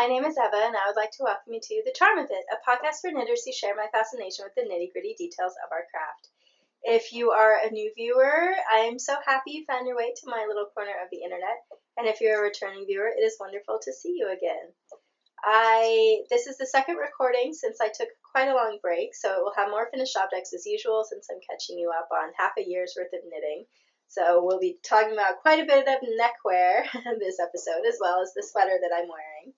my name is Eva, and I would like to welcome you to The Charm of It, a podcast for knitters who share my fascination with the nitty-gritty details of our craft. If you are a new viewer, I am so happy you found your way to my little corner of the internet, and if you're a returning viewer, it is wonderful to see you again. This is the second recording since I took quite a long break, so it will have more finished objects as usual since I'm catching you up on half a year's worth of knitting. So we'll be talking about quite a bit of neckwear this episode, as well as the sweater that I'm wearing,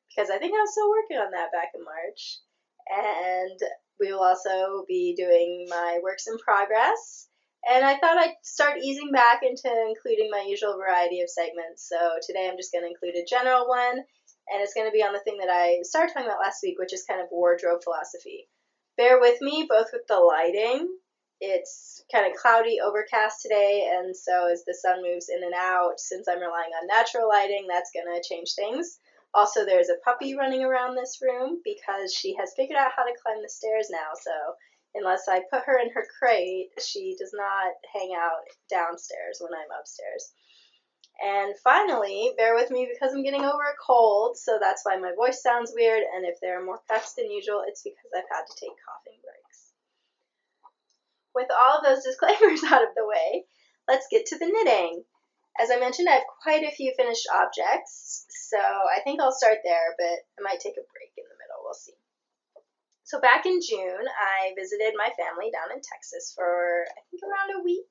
because I think I was still working on that back in March. And we will also be doing my works in progress. And I thought I'd start easing back into including my usual variety of segments. So today I'm just going to include a general one, and it's going to be on the thing that I started talking about last week, which is kind of wardrobe philosophy. Bear with me, both with the lighting. It's kind of cloudy, overcast today, and so as the sun moves in and out, since I'm relying on natural lighting, that's going to change things. Also, there's a puppy running around this room because she has figured out how to climb the stairs now, so unless I put her in her crate, she does not hang out downstairs when I'm upstairs. And finally, bear with me because I'm getting over a cold, so that's why my voice sounds weird, and if there are more cuts than usual, it's because I've had to take coughing breaks. With all of those disclaimers out of the way, let's get to the knitting. As I mentioned, I have quite a few finished objects, so I think I'll start there, but I might take a break in the middle, we'll see. So back in June, I visited my family down in Texas for, I think, around a week,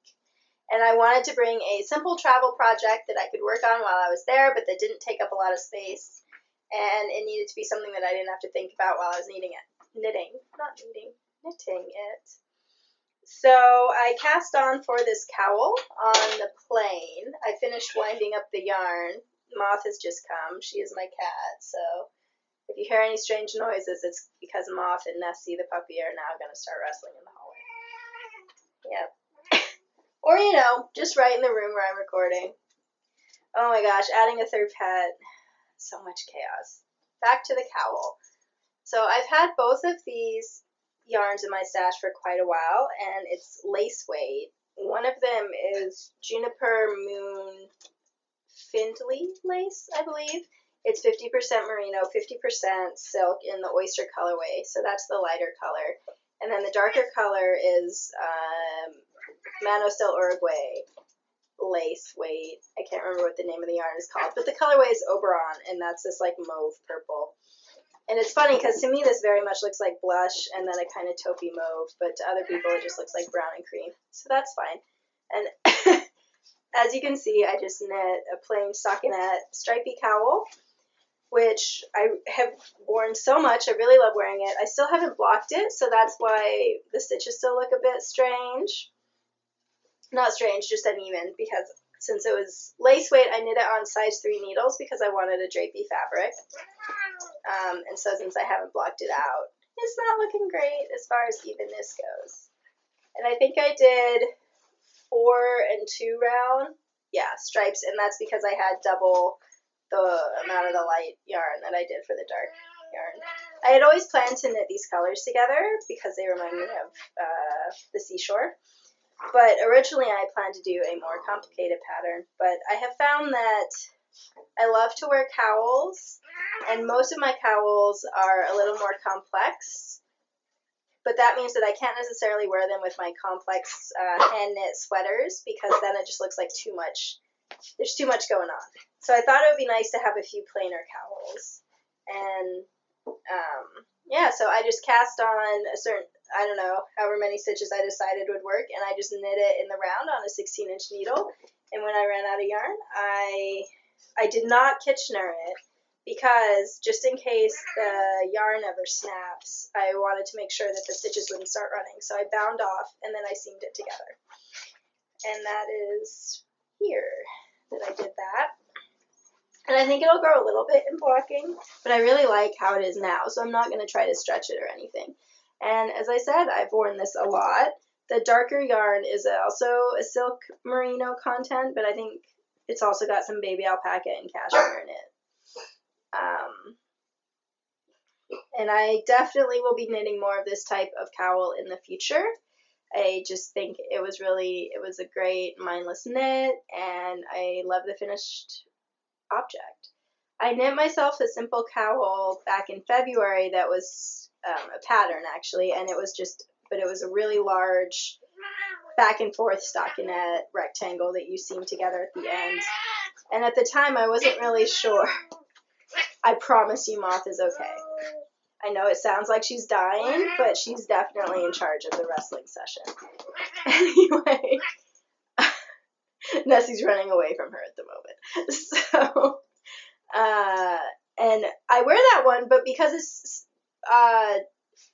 and I wanted to bring a simple travel project that I could work on while I was there, but that didn't take up a lot of space, and it needed to be something that I didn't have to think about while I was knitting it. So I cast on for this cowl on the plane. I finished winding up the yarn. Moth has just come. She is my cat, so if you hear any strange noises, it's because Moth and Nessie, the puppy, are now going to start wrestling in the hallway. Yep. Or, just right in the room where I'm recording. Oh my gosh, adding a third pet. So much chaos. Back to the cowl. So I've had both of these yarns in my stash for quite a while, and it's lace weight. One of them is Juniper Moon Findley lace, I believe. It's 50% merino, 50% silk in the oyster colorway, so that's the lighter color. And then the darker color is Manos del Uruguay lace weight. I can't remember what the name of the yarn is called, but the colorway is Oberon, and that's this like mauve purple. And it's funny because to me this very much looks like blush and then a kind of taupey mauve, but to other people it just looks like brown and cream. So that's fine. And as you can see, I just knit a plain stockinette stripy cowl, which I have worn so much. I really love wearing it. I still haven't blocked it, so that's why the stitches still look a bit strange. Not strange, just uneven, because since it was lace weight, I knit it on size 3 needles because I wanted a drapey fabric. And so since I haven't blocked it out, it's not looking great as far as evenness goes. And I think I did 4 and 2 round, stripes, and that's because I had double the amount of the light yarn that I did for the dark yarn. I had always planned to knit these colors together because they remind me of the seashore. But originally I planned to do a more complicated pattern, but I have found that I love to wear cowls, and most of my cowls are a little more complex, but that means that I can't necessarily wear them with my complex hand-knit sweaters because then it just looks like too much. There's too much going on. So I thought it would be nice to have a few plainer cowls, and so I just cast on a certain, I don't know, however many stitches I decided would work, and I just knit it in the round on a 16-inch needle, and when I ran out of yarn, I did not Kitchener it because just in case the yarn ever snaps, I wanted to make sure that the stitches wouldn't start running, so I bound off, and then I seamed it together, and that is here that I did that. And I think it'll grow a little bit in blocking, but I really like how it is now, so I'm not going to try to stretch it or anything. And as I said, I've worn this a lot. The darker yarn is also a silk merino content, but I think it's also got some baby alpaca and cashmere in it. And I definitely will be knitting more of this type of cowl in the future. I just think it was a great mindless knit, and I love the finished object. I knit myself a simple cowl back in February that was a pattern actually, and it was a really large back and forth stockinette rectangle that you seam together at the end. And at the time I wasn't really sure. I promise you Moth is okay. I know it sounds like she's dying, but she's definitely in charge of the wrestling session. Anyway, Nessie's running away from her at the moment. So, and I wear that one, but because it's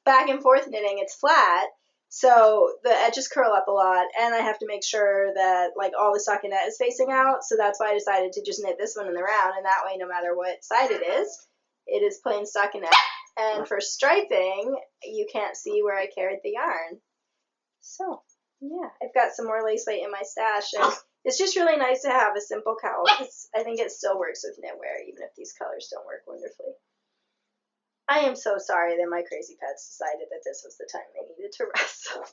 back and forth knitting, it's flat, so the edges curl up a lot, and I have to make sure that like all the stockinette is facing out, so that's why I decided to just knit this one in the round, and that way no matter what side it is plain stockinette. And for striping, you can't see where I carried the yarn. So, yeah, I've got some more lace weight in my stash, and it's just really nice to have a simple cowl, because I think it still works with knitwear, even if these colors don't work wonderfully. I am so sorry that my crazy pets decided that this was the time they needed to wrestle.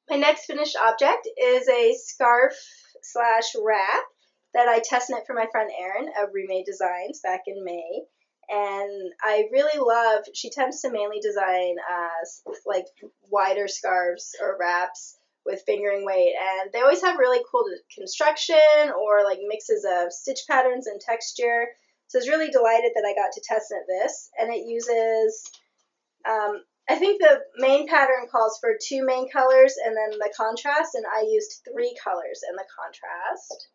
My next finished object is a scarf/wrap that I test knit for my friend Erin of Remade Designs back in May. And I really love, she tends to mainly design like wider scarves or wraps with fingering weight, and they always have really cool construction or like mixes of stitch patterns and texture. So I was really delighted that I got to test knit this, and it uses, I think the main pattern calls for 2 main colors and then the contrast, and I used 3 colors in the contrast.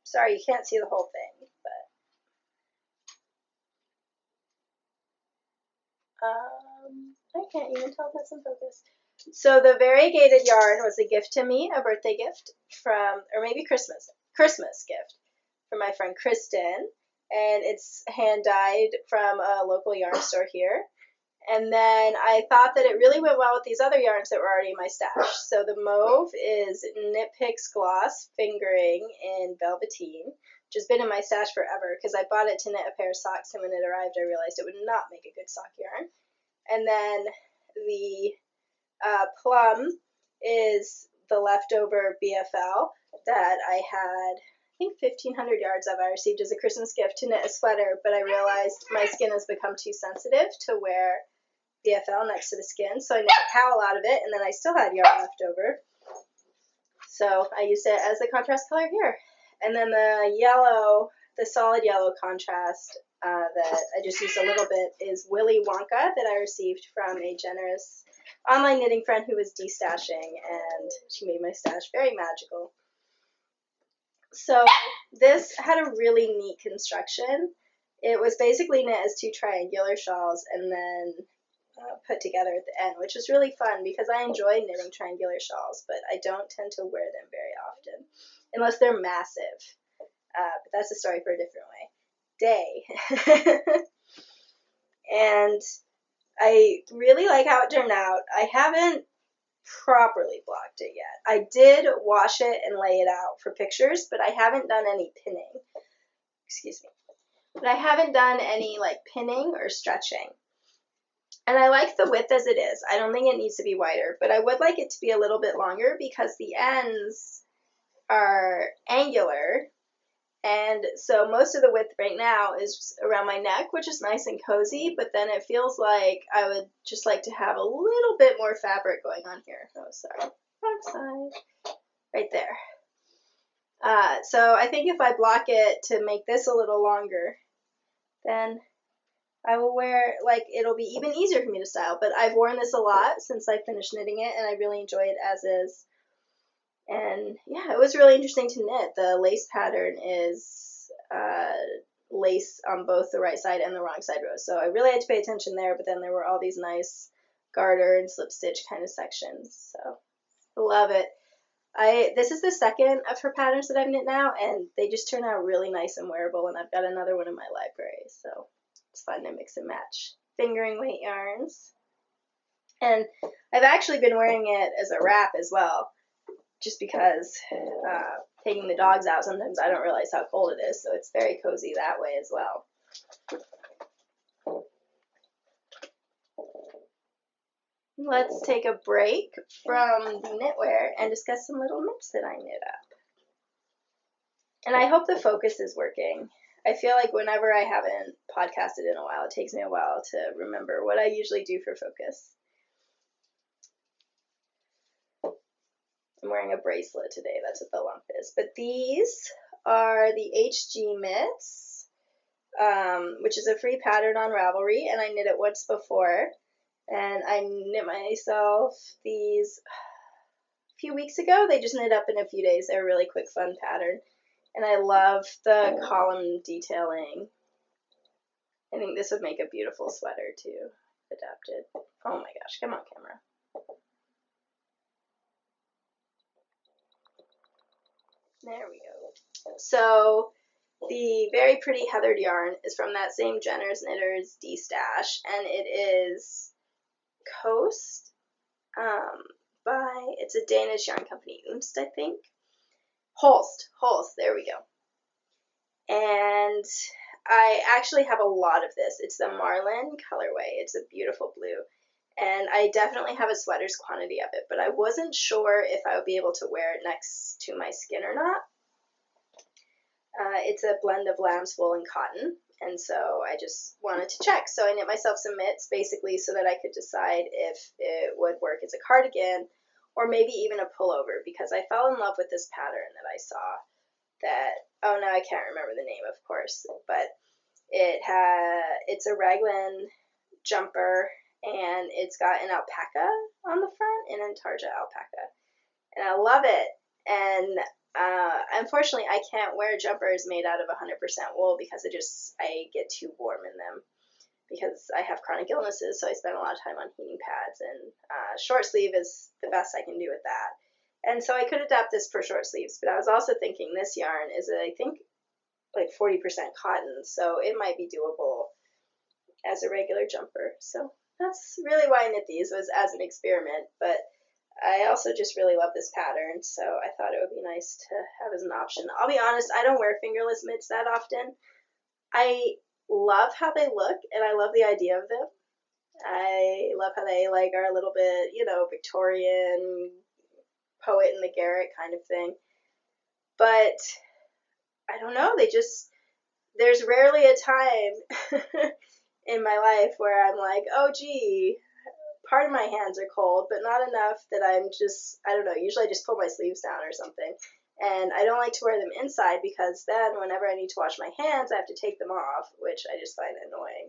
Sorry, you can't see the whole thing, but I can't even tell if that's in focus. So the variegated yarn was a gift to me, a birthday gift from, or maybe Christmas gift from my friend Kristen, and it's hand dyed from a local yarn store here. And then I thought that it really went well with these other yarns that were already in my stash. So the mauve is Knit Picks Gloss Fingering in Velveteen, which has been in my stash forever because I bought it to knit a pair of socks, and when it arrived I realized it would not make a good sock yarn. And then the plum is the leftover BFL that I had, I think 1,500 yards of. I received as a Christmas gift to knit a sweater, but I realized my skin has become too sensitive to wear BFL next to the skin, so I knit a cowl out of it, and then I still had yarn left over, so I used it as the contrast color here. And then the yellow, the solid yellow contrast that I just used a little bit is Willy Wonka that I received from a generous online knitting friend who was destashing, and she made my stash very magical. So this had a really neat construction. It was basically knit as 2 triangular shawls and then put together at the end, which was really fun because I enjoy knitting triangular shawls, but I don't tend to wear them very often unless they're massive. But that's a story for a different day. And I really like how it turned out. I haven't properly blocked it yet. I did wash it and lay it out for pictures, but I haven't done any pinning. Excuse me. But I haven't done any like pinning or stretching. And I like the width as it is. I don't think it needs to be wider, but I would like it to be a little bit longer because the ends are angular. And so most of the width right now is around my neck, which is nice and cozy, but then it feels like I would just like to have a little bit more fabric going on here. Oh, sorry. Wrong side. Right there. So I think if I block it to make this a little longer, then I will wear, like, it'll be even easier for me to style. But I've worn this a lot since I finished knitting it, and I really enjoy it as is. And yeah, it was really interesting to knit. The lace pattern is lace on both the right side and the wrong side rows. So I really had to pay attention there, but then there were all these nice garter and slip stitch kind of sections. So I love it. This is the second of her patterns that I've knit now, and they just turn out really nice and wearable, and I've got another one in my library. So it's fun to mix and match fingering weight yarns. And I've actually been wearing it as a wrap as well, just because taking the dogs out, sometimes I don't realize how cold it is, so it's very cozy that way as well. Let's take a break from knitwear and discuss some little mitts that I knit up. And I hope the focus is working. I feel like whenever I haven't podcasted in a while, it takes me a while to remember what I usually do for focus. I'm wearing a bracelet today. That's what the lump is. But these are the HG mitts, which is a free pattern on Ravelry, and I knit it once before. And I knit myself these a few weeks ago. They just knit up in a few days. They're a really quick, fun pattern. And I love the column detailing. I think this would make a beautiful sweater too, adapted. Oh my gosh, come on camera. There we go. So the very pretty heathered yarn is from that same Jenner's Knitters D-Stash, and it is Coast it's a Danish yarn company, Unst, I think. Holst, there we go. And I actually have a lot of this. It's the Marlin colorway. It's a beautiful blue. And I definitely have a sweater's quantity of it, but I wasn't sure if I would be able to wear it next to my skin or not. It's a blend of lamb's wool and cotton, and so I just wanted to check. So I knit myself some mitts, basically, so that I could decide if it would work as a cardigan or maybe even a pullover, because I fell in love with this pattern that I saw that, oh, now I can't remember the name, of course, but it's a raglan jumper, and it's got an alpaca on the front, an Antarja alpaca, and I love it. And unfortunately, I can't wear jumpers made out of 100% wool because I get too warm in them because I have chronic illnesses, so I spend a lot of time on heating pads, and short sleeve is the best I can do with that. And so I could adapt this for short sleeves, but I was also thinking this yarn is, I think, like 40% cotton, so it might be doable as a regular jumper. So that's really why I knit these, was as an experiment, but I also just really love this pattern, so I thought it would be nice to have as an option. I'll be honest, I don't wear fingerless mitts that often. I love how they look, and I love the idea of them. I love how they are a little bit, Victorian, poet in the garret kind of thing. But I don't know, there's rarely a time in my life where I'm like, oh gee, part of my hands are cold, but not enough that I don't know, usually I just pull my sleeves down or something. And I don't like to wear them inside because then whenever I need to wash my hands, I have to take them off, which I just find annoying.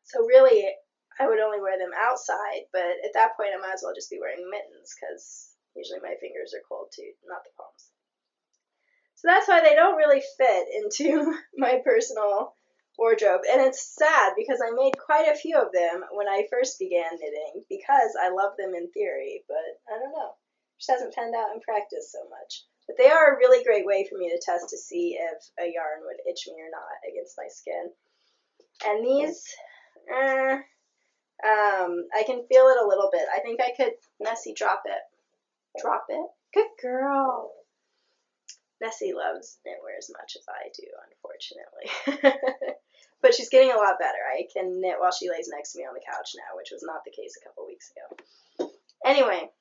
So really, I would only wear them outside, but at that point I might as well just be wearing mittens because usually my fingers are cold too, not the palms. So that's why they don't really fit into my personal wardrobe. And it's sad because I made quite a few of them when I first began knitting because I love them in theory, but I don't know. It just hasn't panned out in practice so much. But they are a really great way for me to test to see if a yarn would itch me or not against my skin. And these, I can feel it a little bit. I think I could, Nessie, drop it. Drop it. Good girl. Nessie loves knitwear as much as I do, unfortunately. But she's getting a lot better. I can knit while she lays next to me on the couch now, which was not the case a couple weeks ago. Anyway,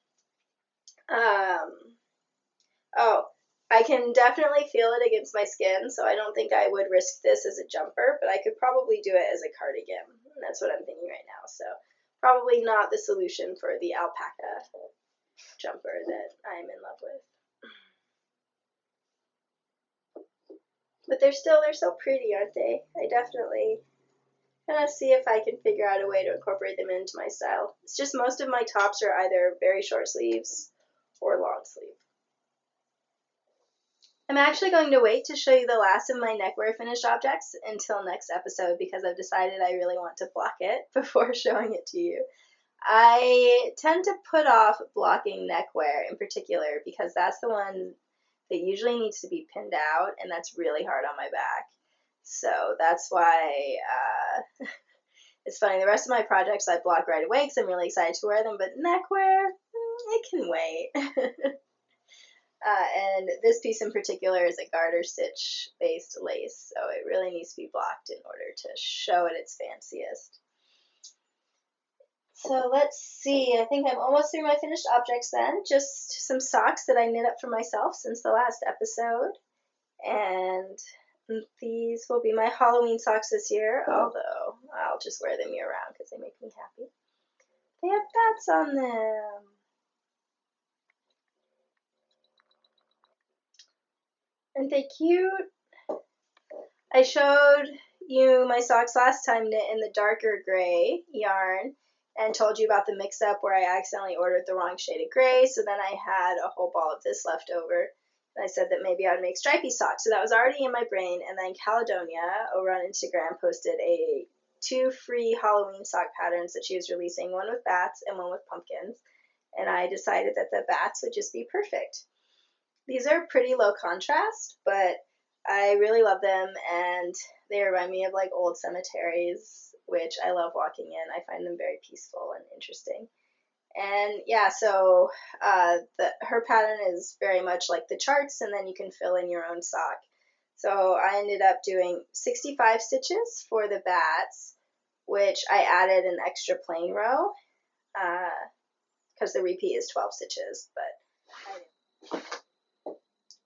I can definitely feel it against my skin, so I don't think I would risk this as a jumper, but I could probably do it as a cardigan. And that's what I'm thinking right now. So probably not the solution for the alpaca jumper that I'm in love with. But they're so pretty, aren't they? I definitely gonna see if I can figure out a way to incorporate them into my style. It's just most of my tops are either very short sleeves or long sleeve. I'm actually going to wait to show you the last of my neckwear finished objects until next episode because I've decided I really want to block it before showing it to you. I tend to put off blocking neckwear in particular because that's the one that usually needs to be pinned out, and that's really hard on my back. So that's why it's funny. The rest of my projects I block right away because I'm really excited to wear them, but neckwear, it can wait. And this piece in particular is a garter stitch based lace, so it really needs to be blocked in order to show at its fanciest. So let's see, I think I'm almost through my finished objects then. Just some socks that I knit up for myself since the last episode. And these will be my Halloween socks this year, although I'll just wear them year round because they make me happy. They have bats on them. Aren't they cute? I showed you my socks last time knit in the darker gray yarn and told you about the mix-up where I accidentally ordered the wrong shade of gray, so then I had a whole ball of this left over. And I said that maybe I would make stripy socks, so that was already in my brain. And then Caledonia over on Instagram posted two free Halloween sock patterns that she was releasing, one with bats and one with pumpkins. And I decided that the bats would just be perfect. These are pretty low contrast, but I really love them, and they remind me of like old cemeteries, which I love walking in. I find them very peaceful and interesting. And yeah, so her pattern is very much like the charts, and then you can fill in your own sock. So I ended up doing 65 stitches for the bats, which I added an extra plain row because the repeat is 12 stitches, but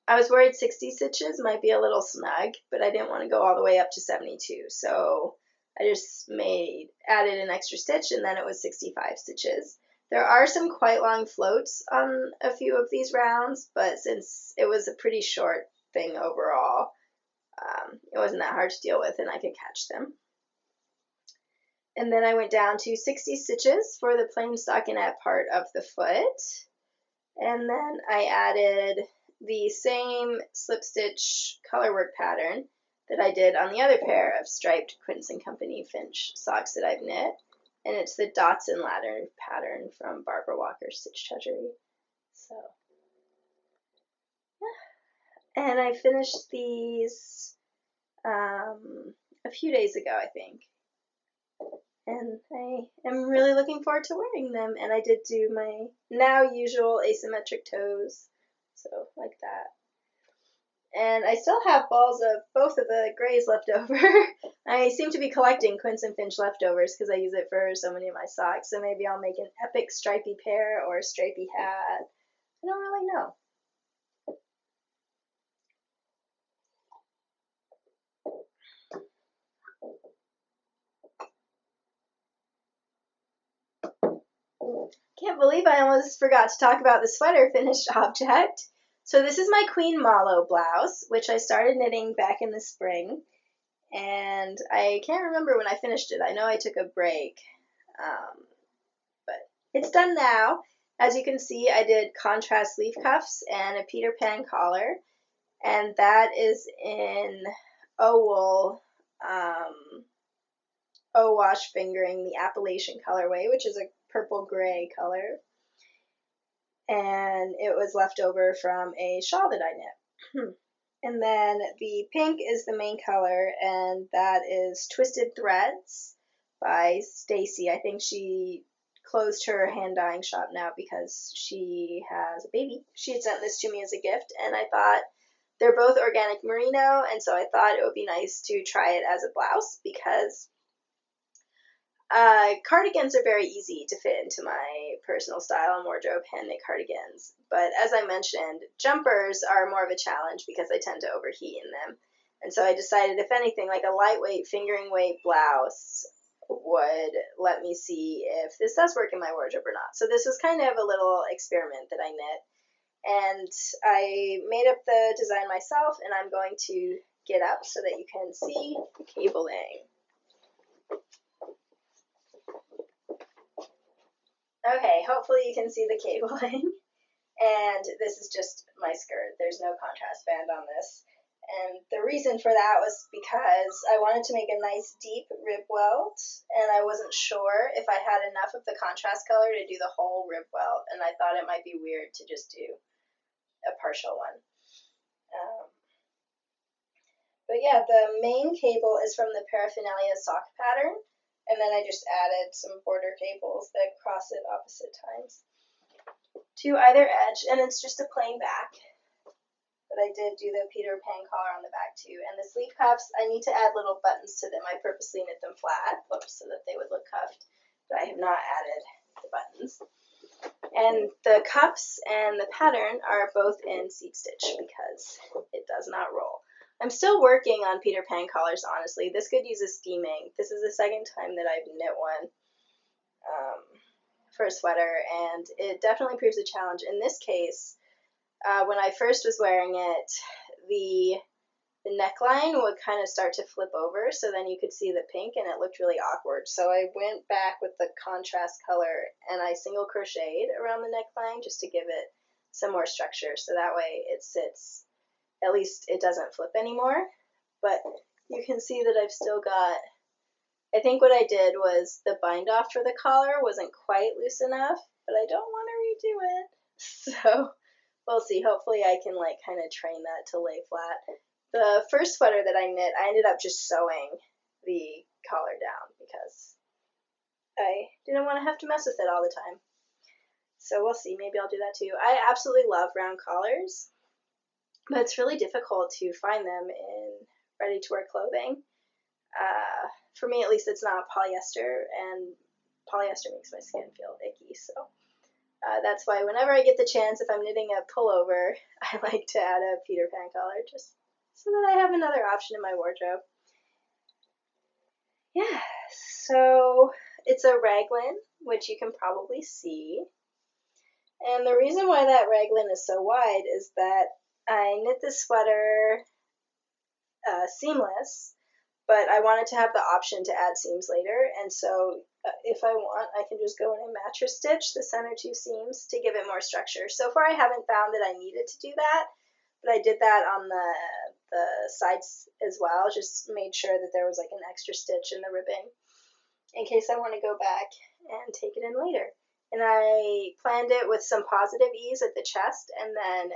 I was worried 60 stitches might be a little snug, but I didn't want to go all the way up to 72, so I just added an extra stitch, and then it was 65 stitches. There are some quite long floats on a few of these rounds, but since it was a pretty short thing overall, it wasn't that hard to deal with, and I could catch them. And then I went down to 60 stitches for the plain stockinette part of the foot, and then I added the same slip stitch colorwork pattern that I did on the other pair of striped Quince & Company Finch socks that I've knit, and it's the Dots and Ladder pattern from Barbara Walker's Stitch Treasury. So, yeah. And I finished these a few days ago, I think, and I am really looking forward to wearing them. And I did do my now usual asymmetric toes, so like that. And I still have balls of both of the grays left over. I seem to be collecting Quince & Finch leftovers because I use it for so many of my socks, so maybe I'll make an epic stripy pair or a stripy hat. I don't really know. Can't believe I almost forgot to talk about the sweater finished object. So this is my Queen Mallow blouse, which I started knitting back in the spring, and I can't remember when I finished it. I know I took a break, but it's done now. As you can see, I did contrast sleeve cuffs and a Peter Pan collar, and that is in O-wool, O-wash fingering, the Appalachian colorway, which is a purple-gray color. And it was left over from a shawl that I knit. And then the pink is the main color, and that is Twisted Threads by Stacy. I think she closed her hand dyeing shop now because she has a baby. She had sent this to me as a gift, and I thought they're both organic merino, and so I thought it would be nice to try it as a blouse because cardigans are very easy to fit into my personal style and wardrobe, hand knit cardigans. But as I mentioned, jumpers are more of a challenge because I tend to overheat in them. And so I decided, if anything, like a lightweight fingering weight blouse would let me see if this does work in my wardrobe or not. So this was kind of a little experiment that I knit. And I made up the design myself, and I'm going to get up so that you can see the cabling. Okay, hopefully you can see the cabling. And this is just my skirt. There's no contrast band on this. And the reason for that was because I wanted to make a nice deep rib welt, and I wasn't sure if I had enough of the contrast color to do the whole rib welt, and I thought it might be weird to just do a partial one. But yeah, the main cable is from the Paraphernalia sock pattern, and then I just added some border cables that cross it opposite times to either edge, and it's just a plain back. But I did do the Peter Pan collar on the back too. And the sleeve cuffs, I need to add little buttons to them. I purposely knit them flat, so that they would look cuffed. but I have not added the buttons. And the cuffs and the pattern are both in seed stitch because it does not roll. I'm still working on Peter Pan collars, honestly. This could use a steaming. This is the second time that I've knit one for a sweater, and it definitely proves a challenge. In this case, when I first was wearing it, the neckline would kind of start to flip over, so then you could see the pink, and it looked really awkward. So I went back with the contrast color, and I single crocheted around the neckline just to give it some more structure, so that way it sits, at least it doesn't flip anymore. But you can see that I've still got, I think what I did was the bind off for the collar wasn't quite loose enough, but I don't want to redo it. So we'll see. Hopefully I can like kind of train that to lay flat. The first sweater that I knit, I ended up just sewing the collar down because I didn't want to have to mess with it all the time. So we'll see. Maybe I'll do that too. I absolutely love round collars, but it's really difficult to find them in ready-to-wear clothing. For me, at least, it's not polyester, and polyester makes my skin feel icky. So that's why whenever I get the chance, if I'm knitting a pullover, I like to add a Peter Pan collar just so that I have another option in my wardrobe. Yeah, so it's a raglan, which you can probably see. And the reason why that raglan is so wide is that I knit this sweater seamless, but I wanted to have the option to add seams later, and so if I want, I can just go in and mattress stitch the center two seams to give it more structure. So far I haven't found that I needed to do that, but I did that on the sides as well, just made sure that there was like an extra stitch in the ribbing in case I want to go back and take it in later. And I planned it with some positive ease at the chest and then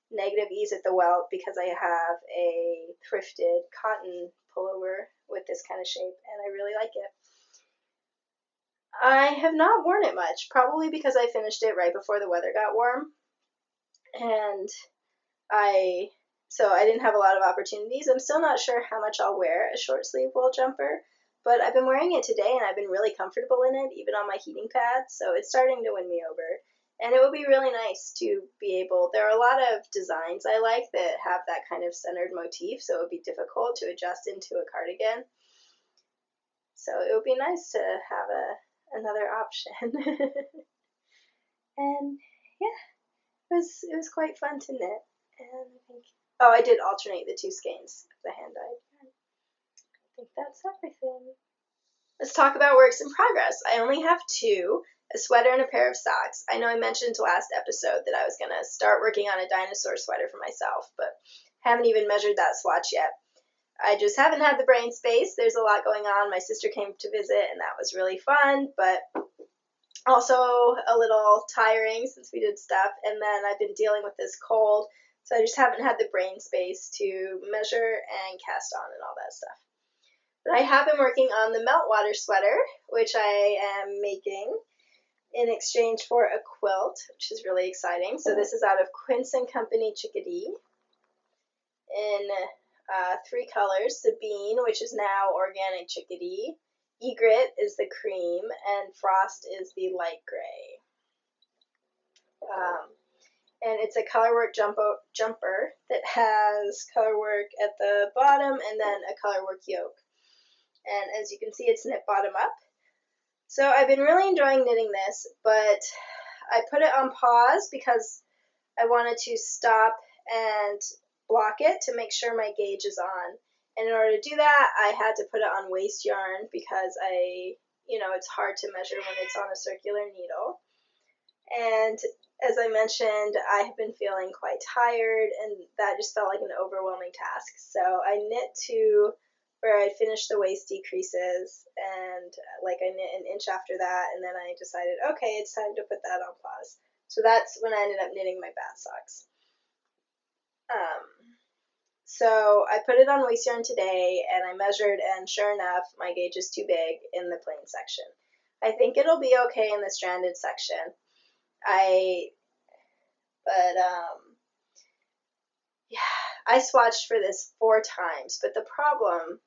negative ease at the welt because I have a thrifted cotton pullover with this kind of shape and I really like it. I have not worn it much, probably because I finished it right before the weather got warm, and so I didn't have a lot of opportunities. I'm still not sure how much I'll wear a short sleeve wool jumper, but I've been wearing it today and I've been really comfortable in it, even on my heating pad, so it's starting to win me over. And it would be really nice to be able, there are a lot of designs I like that have that kind of centered motif, so it would be difficult to adjust into a cardigan. So it would be nice to have another option. And yeah, it was quite fun to knit. And I think, I did alternate the two skeins of the hand-dyed. I think that's everything. Let's talk about works in progress. I only have two, a sweater and a pair of socks. I know I mentioned last episode that I was going to start working on a dinosaur sweater for myself, but haven't even measured that swatch yet. I just haven't had the brain space. There's a lot going on. My sister came to visit, and that was really fun, but also a little tiring since we did stuff. And then I've been dealing with this cold, so I just haven't had the brain space to measure and cast on and all that stuff. But I have been working on the Meltwater Sweater, which I am making in exchange for a quilt, which is really exciting. So this is out of Quince & Company Chickadee in 3 colors. Sabine, which is now organic chickadee, Egret is the cream, and Frost is the light gray. And it's a colorwork jumper that has colorwork at the bottom and then a colorwork yoke. And as you can see, it's knit bottom up. So I've been really enjoying knitting this, but I put it on pause because I wanted to stop and block it to make sure my gauge is on. And in order to do that, I had to put it on waste yarn because it's hard to measure when it's on a circular needle. And as I mentioned, I have been feeling quite tired, and that just felt like an overwhelming task. So I knit to where I finished the waist decreases, and I knit an inch after that, and then I decided, okay, it's time to put that on pause. So that's when I ended up knitting my bath socks. So I put it on waist yarn today, and I measured, and sure enough, my gauge is too big in the plain section. I think it'll be okay in the stranded section. I swatched for this 4 times, but the problem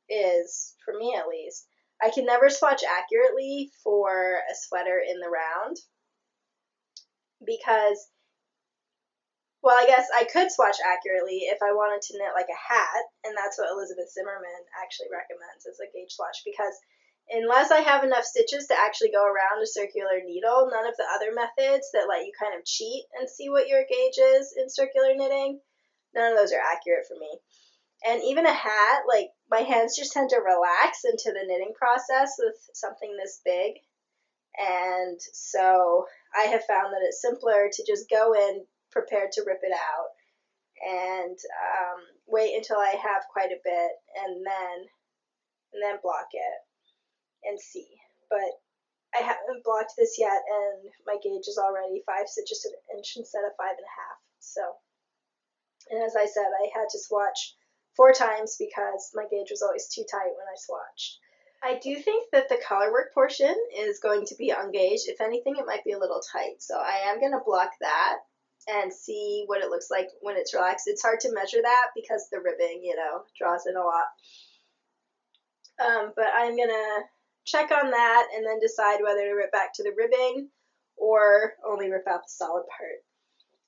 is, for me at least, I can never swatch accurately for a sweater in the round because, well, I guess I could swatch accurately if I wanted to knit like a hat, and that's what Elizabeth Zimmerman actually recommends as a gauge swatch, because unless I have enough stitches to actually go around a circular needle, none of the other methods that let you kind of cheat and see what your gauge is in circular knitting, none of those are accurate for me. And even a hat, like, my hands just tend to relax into the knitting process with something this big. And so I have found that it's simpler to just go in prepared to rip it out and wait until I have quite a bit and then block it and see. But I haven't blocked this yet, and my gauge is already 5 stitches to the inch instead of 5.5. So, and as I said, I had to swatch 4 times because my gauge was always too tight when I swatched. I do think that the color work portion is going to be ungauged. If anything, it might be a little tight. So I am going to block that and see what it looks like when it's relaxed. It's hard to measure that because the ribbing, draws in a lot. But I'm going to check on that and then decide whether to rip back to the ribbing or only rip out the solid part.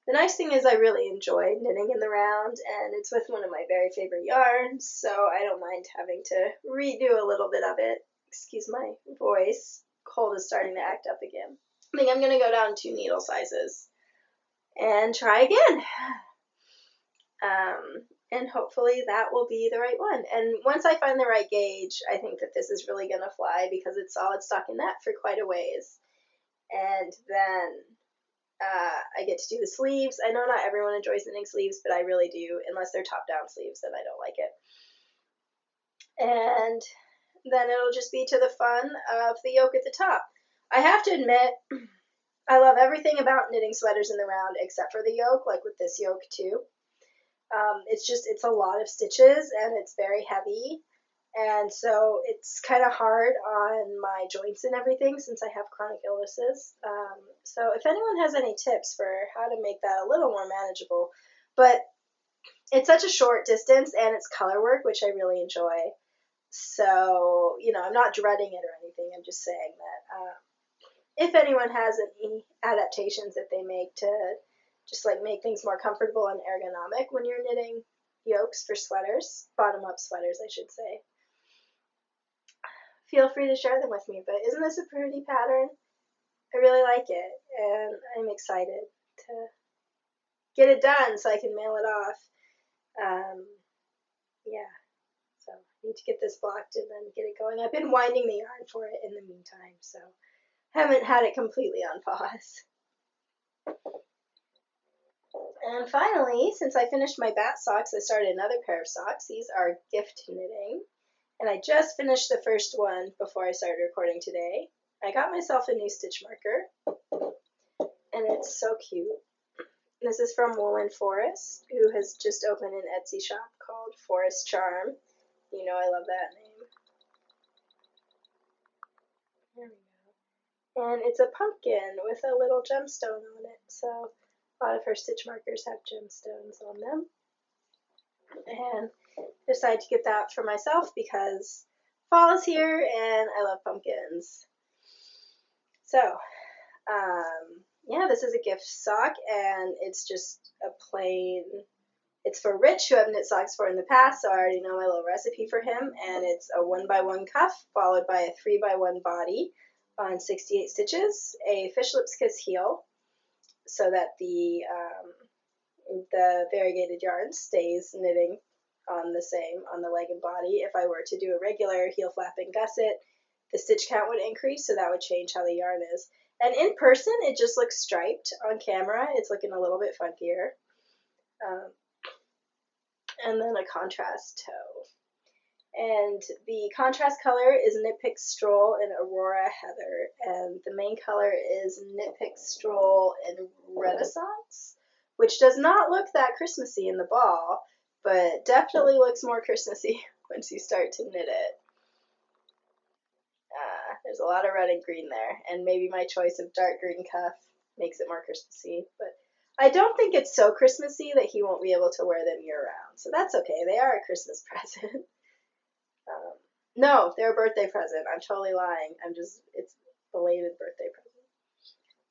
The nice thing is I really enjoy knitting in the round, and it's with one of my very favorite yarns, so I don't mind having to redo a little bit of it. Excuse my voice. Cold is starting to act up again. I think I'm going to go down 2 needle sizes and try again. And hopefully that will be the right one. And once I find the right gauge, I think that this is really going to fly because it's solid stockinette for quite a ways. And then I get to do the sleeves. I know not everyone enjoys knitting sleeves, but I really do. Unless they're top-down sleeves, then I don't like it. And then it'll just be to the fun of the yoke at the top. I have to admit, I love everything about knitting sweaters in the round except for the yoke, like with this yoke too. It's a lot of stitches and it's very heavy. And so it's kind of hard on my joints and everything since I have chronic illnesses. So if anyone has any tips for how to make that a little more manageable, but it's such a short distance and it's color work, which I really enjoy. So, I'm not dreading it or anything. I'm just saying that if anyone has any adaptations that they make to just like make things more comfortable and ergonomic when you're knitting yokes for sweaters, bottom-up sweaters, I should say, feel free to share them with me. But isn't this a pretty pattern? I really like it, and I'm excited to get it done so I can mail it off. Yeah, so I need to get this blocked and then get it going. I've been winding the yarn for it in the meantime, so haven't had it completely on pause. And finally, since I finished my bat socks, I started another pair of socks. These are gift knitting. And I just finished the first one before I started recording today. I got myself a new stitch marker, and it's so cute. This is from Woolen Forest, who has just opened an Etsy shop called Forest Charm. You know I love that name. There we go. And it's a pumpkin with a little gemstone on it. So a lot of her stitch markers have gemstones on them. And decided to get that for myself because fall is here and I love pumpkins. So, yeah, this is a gift sock, and it's just a plain, it's for Rich, who I've knit socks for in the past, so I already know my little recipe for him, and it's a 1x1 cuff followed by a 3x1 body on 68 stitches, a fish lips kiss heel, so that the variegated yarn stays knitting on the leg and body. If I were to do a regular heel flap and gusset, the stitch count would increase, so that would change how the yarn is. And in person, it just looks striped. On camera, it's looking a little bit funkier. And then a contrast toe. And the contrast color is Knit Pick Stroll and Aurora Heather, and the main color is Knit Pick Stroll and Renaissance, which does not look that Christmassy in the ball, but definitely looks more Christmassy once you start to knit it. There's a lot of red and green there, and maybe my choice of dark green cuff makes it more Christmassy, but I don't think it's so Christmassy that he won't be able to wear them year-round, so that's okay. They are a Christmas present. No, they're a birthday present. I'm totally lying. It's a belated birthday present.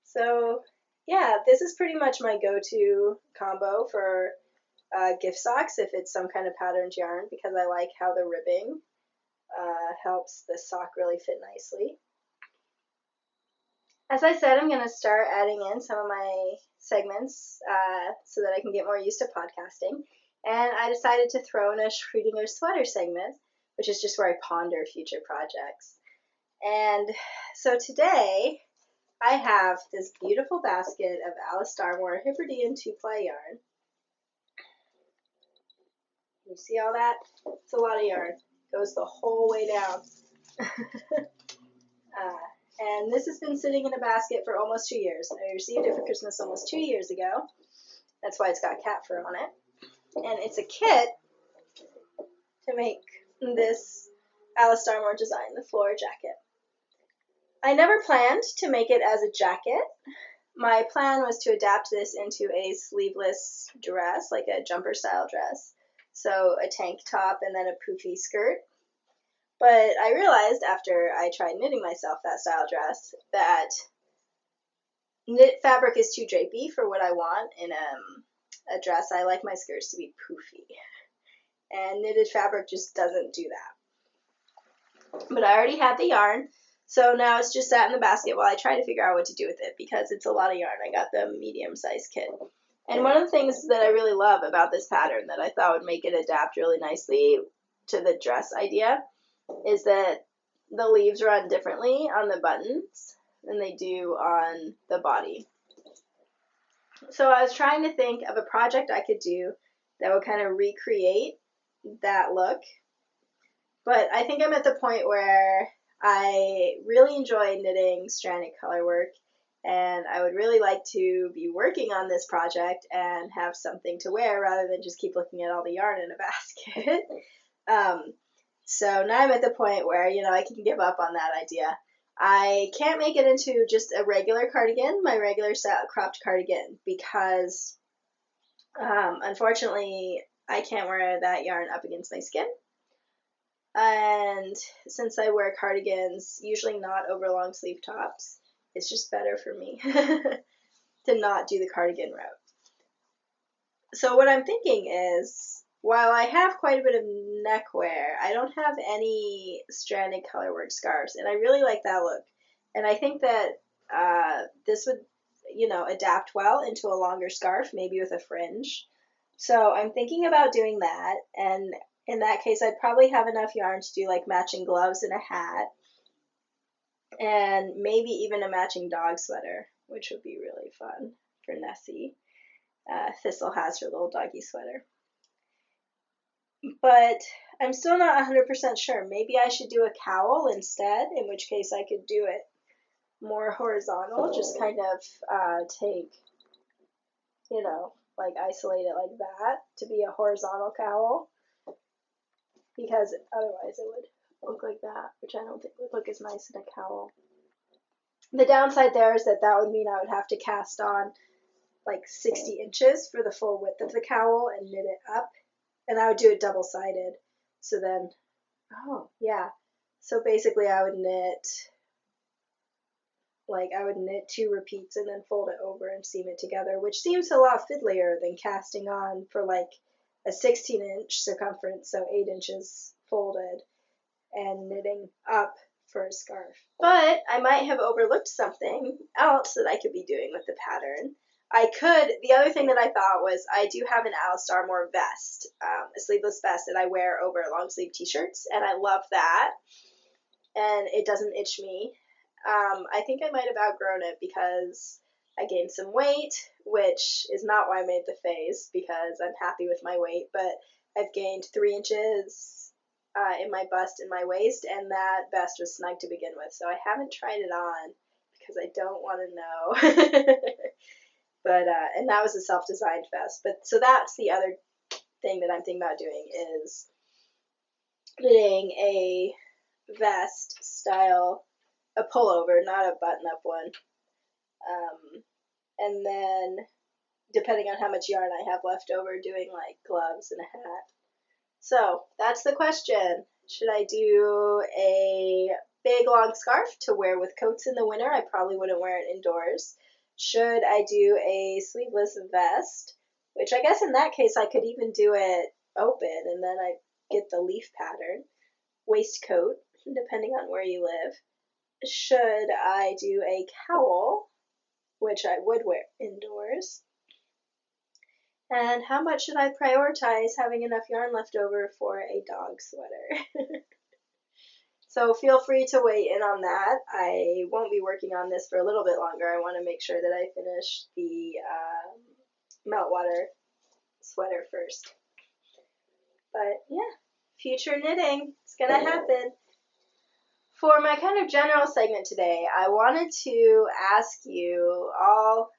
So, yeah, this is pretty much my go-to combo for gift socks if it's some kind of patterned yarn because I like how the ribbing helps the sock really fit nicely. As I said, I'm going to start adding in some of my segments so that I can get more used to podcasting. And I decided to throw in a Schrödinger sweater segment, which is just where I ponder future projects. And so today I have this beautiful basket of Alice Starmore Hebridean 2-ply yarn. You see all that? It's a lot of yarn. It goes the whole way down. And this has been sitting in a basket for almost 2 years. I received it for Christmas almost 2 years ago. That's why it's got cat fur on it. And it's a kit to make this Alice Starmore design, the floor jacket. I never planned to make it as a jacket. My plan was to adapt this into a sleeveless dress, like a jumper style dress. So a tank top and then a poofy skirt. But I realized after I tried knitting myself that style dress that knit fabric is too drapey for what I want in a dress. I like my skirts to be poofy. And knitted fabric just doesn't do that. But I already had the yarn, so now it's just sat in the basket while I try to figure out what to do with it because it's a lot of yarn. I got the medium-sized kit. And one of the things that I really love about this pattern that I thought would make it adapt really nicely to the dress idea is that the leaves run differently on the buttons than they do on the body. So I was trying to think of a project I could do that would kind of recreate that look. But I think I'm at the point where I really enjoy knitting stranded color work, and I would really like to be working on this project and have something to wear rather than just keep looking at all the yarn in a basket. So now I'm at the point where, I can give up on that idea. I can't make it into just a regular cardigan, my regular style cropped cardigan, because unfortunately I can't wear that yarn up against my skin. And since I wear cardigans, usually not over long sleeve tops, it's just better for me to not do the cardigan route. So what I'm thinking is, while I have quite a bit of neckwear, I don't have any stranded colorwork scarves, and I really like that look. And I think that this would, adapt well into a longer scarf, maybe with a fringe. So I'm thinking about doing that, and in that case, I'd probably have enough yarn to do like matching gloves and a hat, and maybe even a matching dog sweater, which would be really fun for Nessie. Thistle has her little doggy sweater. But I'm still not 100% sure. Maybe I should do a cowl instead, in which case I could do it more horizontal, just kind of take, like isolate it like that to be a horizontal cowl, because otherwise it would look like that, which I don't think would look as nice in a cowl. The downside there is that would mean I would have to cast on like 60 inches for the full width of the cowl and knit it up, and I would do it double-sided. So then, so basically I would knit 2 repeats and then fold it over and seam it together, which seems a lot fiddlier than casting on for like a 16-inch circumference, so 8 inches folded, and knitting up for a scarf. But I might have overlooked something else that I could be doing with the pattern. The other thing that I thought was I do have an Alice Starmore vest, a sleeveless vest that I wear over long sleeve t-shirts, and I love that, and it doesn't itch me. I think I might have outgrown it because I gained some weight, which is not why I made the face, because I'm happy with my weight, but I've gained 3 inches in my bust and my waist, and that vest was snug to begin with, so I haven't tried it on because I don't want to know. But and that was a self-designed vest. But so that's the other thing that I'm thinking about doing is knitting a vest style, a pullover, not a button-up one. And then, depending on how much yarn I have left over, doing like gloves and a hat. So that's the question. Should I do a big long scarf to wear with coats in the winter? I probably wouldn't wear it indoors. Should I do a sleeveless vest? Which I guess in that case I could even do it open and then I get the leaf pattern. Waistcoat, depending on where you live. Should I do a cowl, which I would wear indoors? And how much should I prioritize having enough yarn left over for a dog sweater? So feel free to weigh in on that. I won't be working on this for a little bit longer. I want to make sure that I finish the Meltwater Sweater first. But yeah, future knitting. It's going to happen. For my kind of general segment today, I wanted to ask you all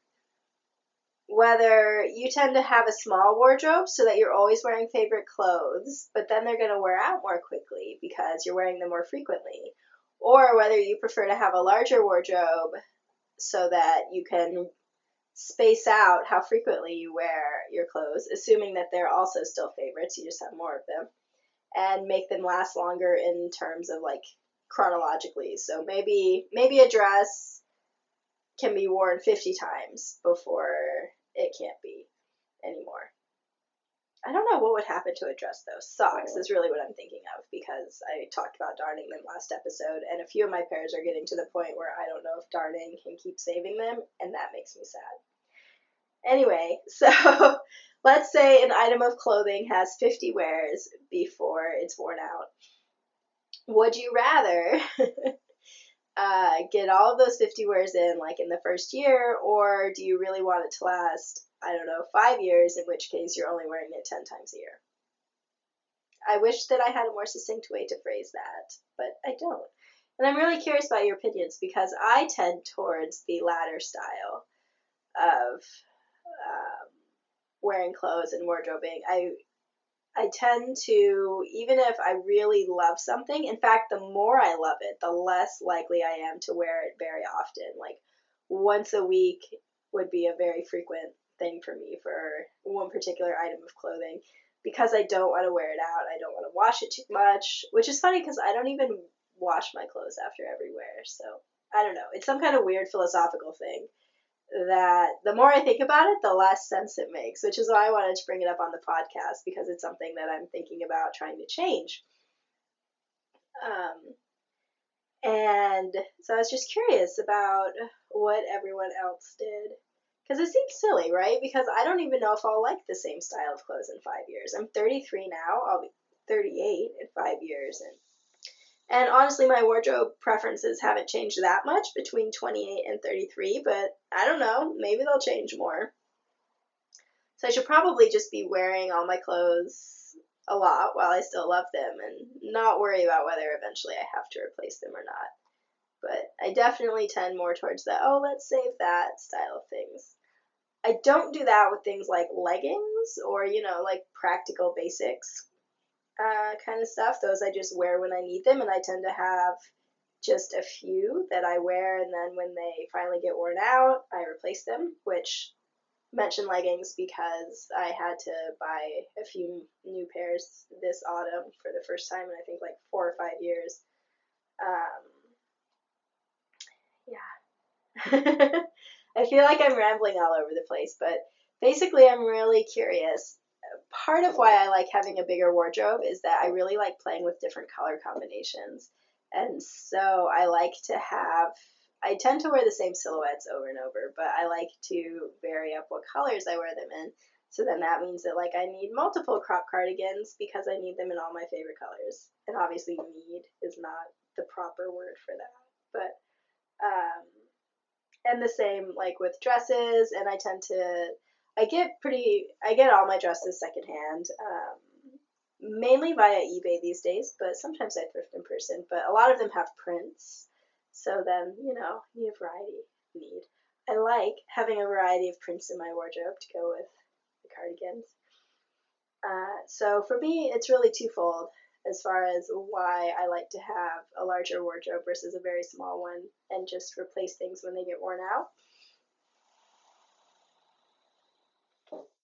whether you tend to have a small wardrobe so that you're always wearing favorite clothes, but then they're going to wear out more quickly because you're wearing them more frequently, or whether you prefer to have a larger wardrobe so that you can space out how frequently you wear your clothes, assuming that they're also still favorites, you just have more of them, and make them last longer in terms of like chronologically. So maybe a dress can be worn 50 times before it can't be anymore. I don't know what would happen to a dress though. Socks is really what I'm thinking of because I talked about darning them last episode, and a few of my pairs are getting to the point where I don't know if darning can keep saving them, and that makes me sad. Anyway, so let's say an item of clothing has 50 wears before it's worn out. Would you rather get all of those 50 wears in like in the first year, or do you really want it to last, I don't know, 5 years, in which case you're only wearing it 10 times a year? I wish that I had a more succinct way to phrase that, but I don't. And I'm really curious about your opinions because I tend towards the latter style of wearing clothes and wardrobing. I tend to, even if I really love something, in fact, the more I love it, the less likely I am to wear it very often. Like once a week would be a very frequent thing for me for one particular item of clothing because I don't want to wear it out. I don't want to wash it too much, which is funny because I don't even wash my clothes after every wear. So I don't know. It's some kind of weird philosophical thing that the more I think about it, the less sense it makes, which is why I wanted to bring it up on the podcast because it's something that I'm thinking about trying to change. And so I was just curious about what everyone else did because it seems silly, right? Because I don't even know if I'll like the same style of clothes in 5 years. I'm 33 now. I'll be 38 in 5 years, and honestly, my wardrobe preferences haven't changed that much between 28 and 33, but I don't know, maybe they'll change more. So I should probably just be wearing all my clothes a lot while I still love them and not worry about whether eventually I have to replace them or not. But I definitely tend more towards the, oh, let's save that style of things. I don't do that with things like leggings or, like practical basics kind of stuff. Those I just wear when I need them, and I tend to have just a few that I wear, and then when they finally get worn out, I replace them, which mention leggings because I had to buy a few new pairs this autumn for the first time in I think like 4 or 5 years. Yeah. I feel like I'm rambling all over the place, but basically I'm really curious. Part of why I like having a bigger wardrobe is that I really like playing with different color combinations. And so I tend to wear the same silhouettes over and over, but I like to vary up what colors I wear them in. So then that means that like I need multiple crop cardigans because I need them in all my favorite colors. And obviously need is not the proper word for that. But and the same like with dresses, and I get all my dresses secondhand, mainly via eBay these days, but sometimes I thrift in person, but a lot of them have prints, so then, you need a variety need. I like having a variety of prints in my wardrobe to go with the cardigans. So for me, it's really twofold as far as why I like to have a larger wardrobe versus a very small one and just replace things when they get worn out.